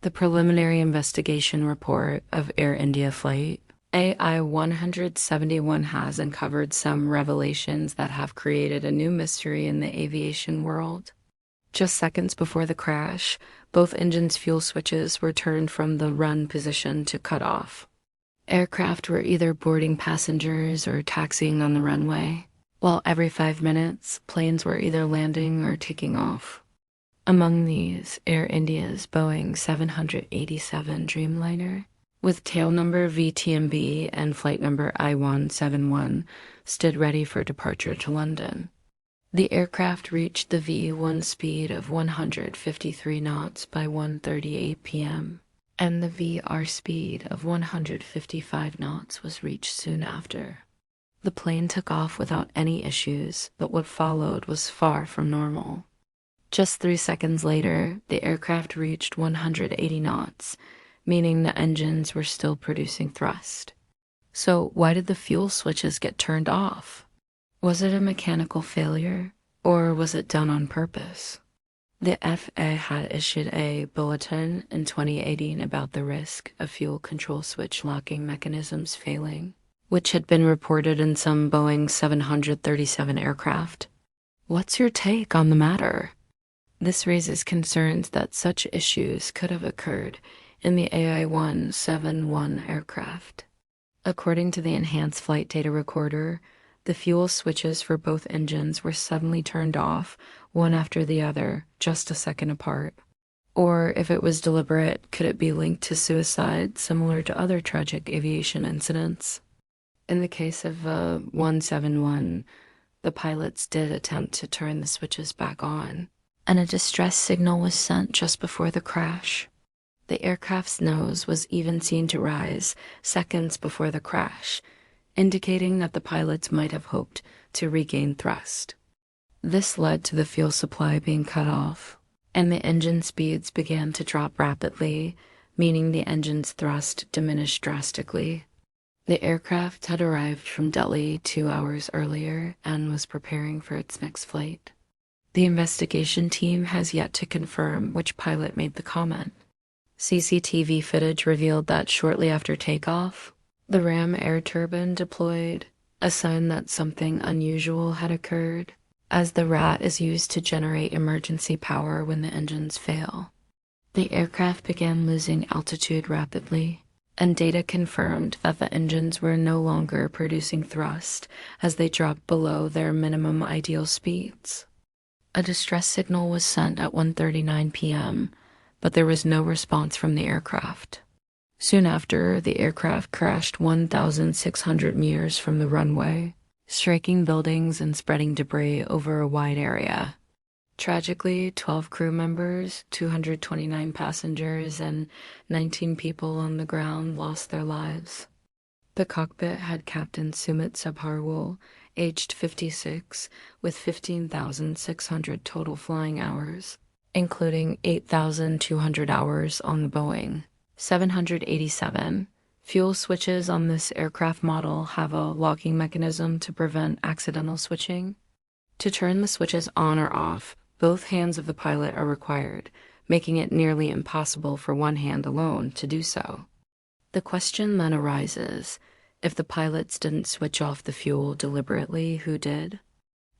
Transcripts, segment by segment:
The preliminary investigation report of Air India flight AI-171 has uncovered some revelations that have created a new mystery in the aviation world. Just seconds before the crash, both engines' fuel switches were turned from the run position to cut off. Aircraft were either boarding passengers or taxiing on the runway, while every 5 minutes, planes were either landing or taking off. Among these, Air India's Boeing 787 Dreamliner, with tail number VTMB and flight number I-171, stood ready for departure to London. The aircraft reached the V1 speed of 153 knots by 1:38 p.m., and the VR speed of 155 knots was reached soon after. The plane took off without any issues, but what followed was far from normal. Just 3 seconds later, the aircraft reached 180 knots, meaning the engines were still producing thrust. So why did the fuel switches get turned off? Was it a mechanical failure, or was it done on purpose? The FAA had issued a bulletin in 2018 about the risk of fuel control switch locking mechanisms failing, which had been reported in some Boeing 737 aircraft. What's your take on the matter? This raises concerns that such issues could have occurred in the AI-171 aircraft. According to the Enhanced Flight Data Recorder, the fuel switches for both engines were suddenly turned off, one after the other, just a second apart. Or if it was deliberate, could it be linked to suicide, similar to other tragic aviation incidents? In the case of 171, the pilots did attempt to turn the switches back on, and a distress signal was sent just before the crash. The aircraft's nose was even seen to rise seconds before the crash, indicating that the pilots might have hoped to regain thrust. This led to the fuel supply being cut off, and the engine speeds began to drop rapidly, meaning the engine's thrust diminished drastically. The aircraft had arrived from Delhi 2 hours earlier and was preparing for its next flight. The investigation team has yet to confirm which pilot made the comment. CCTV footage revealed that shortly after takeoff, the ram air turbine deployed, a sign that something unusual had occurred, as the RAT is used to generate emergency power when the engines fail. The aircraft began losing altitude rapidly, and data confirmed that the engines were no longer producing thrust as they dropped below their minimum ideal speeds. A distress signal was sent at 1:39 p.m., but there was no response from the aircraft. Soon after, the aircraft crashed 1,600 meters from the runway, striking buildings and spreading debris over a wide area. Tragically, 12 crew members, 229 passengers, and 19 people on the ground lost their lives. The cockpit had Captain Sumit Sabharwal, aged 56, with 15,600 total flying hours, including 8,200 hours on the Boeing 787. Fuel switches on this aircraft model have a locking mechanism to prevent accidental switching. To turn the switches on or off, both hands of the pilot are required, making it nearly impossible for one hand alone to do so. The question then arises, if the pilots didn't switch off the fuel deliberately, who did?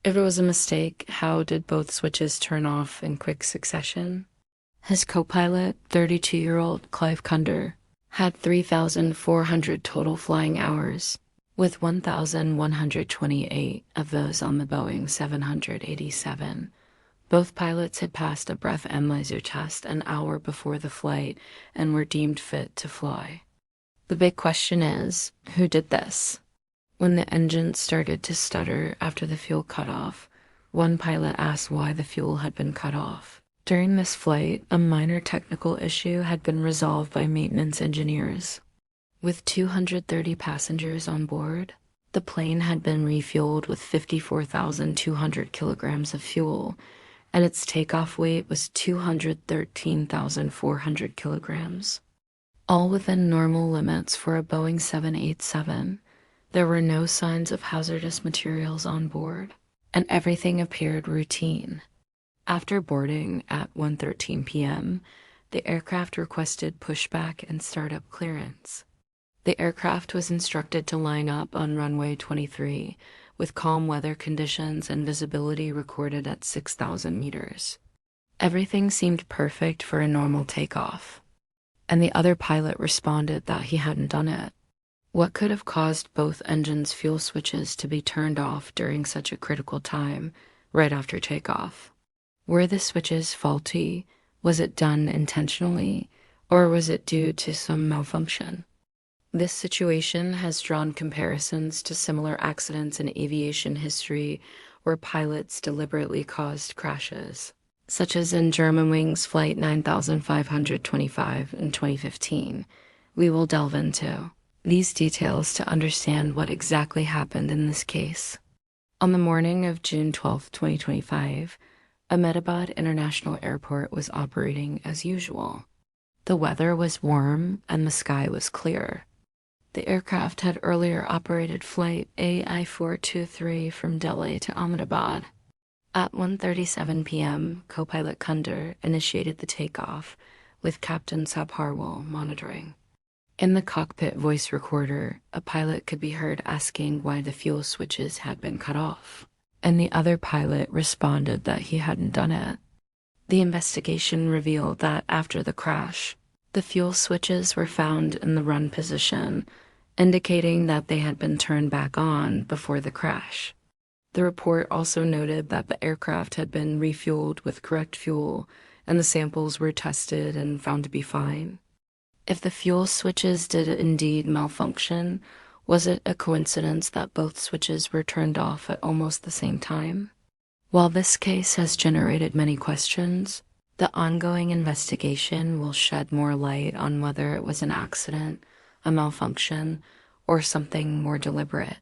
If it was a mistake, how did both switches turn off in quick succession? His co-pilot, 32-year-old Clive Cunder, had 3,400 total flying hours, with 1,128 of those on the Boeing 787. Both pilots had passed a breath analyzer test an hour before the flight and were deemed fit to fly. The big question is, who did this? When the engine started to stutter after the fuel cut off, one pilot asked why the fuel had been cut off. During this flight, a minor technical issue had been resolved by maintenance engineers. With 230 passengers on board, the plane had been refueled with 54,200 kilograms of fuel, and its takeoff weight was 213,400 kilograms. All within normal limits for a Boeing 787. There were no signs of hazardous materials on board, and everything appeared routine. After boarding at 1:13 p.m., The aircraft requested pushback and startup clearance. The aircraft was instructed to line up on runway 23, with calm weather conditions and visibility recorded at 6,000 meters. Everything seemed perfect for a normal takeoff, and the other pilot responded that he hadn't done it. What could have caused both engines' fuel switches to be turned off during such a critical time, right after takeoff? Were the switches faulty? Was it done intentionally? Or was it due to some malfunction? This situation has drawn comparisons to similar accidents in aviation history where pilots deliberately caused crashes, such as in Germanwings Flight 9525 in 2015. We will delve into these details to understand what exactly happened in this case. On the morning of June 12, 2025, Ahmedabad International Airport was operating as usual. The weather was warm and the sky was clear. The aircraft had earlier operated flight AI-423 from Delhi to Ahmedabad. At 1:37 p.m., co-pilot Kunder initiated the takeoff, with Captain Sabharwal monitoring. In the cockpit voice recorder, a pilot could be heard asking why the fuel switches had been cut off, and the other pilot responded that he hadn't done it. The investigation revealed that after the crash, the fuel switches were found in the run position, indicating that they had been turned back on before the crash. The report also noted that the aircraft had been refueled with correct fuel, and the samples were tested and found to be fine. If the fuel switches did indeed malfunction, was it a coincidence that both switches were turned off at almost the same time? While this case has generated many questions, the ongoing investigation will shed more light on whether it was an accident, a malfunction, or something more deliberate.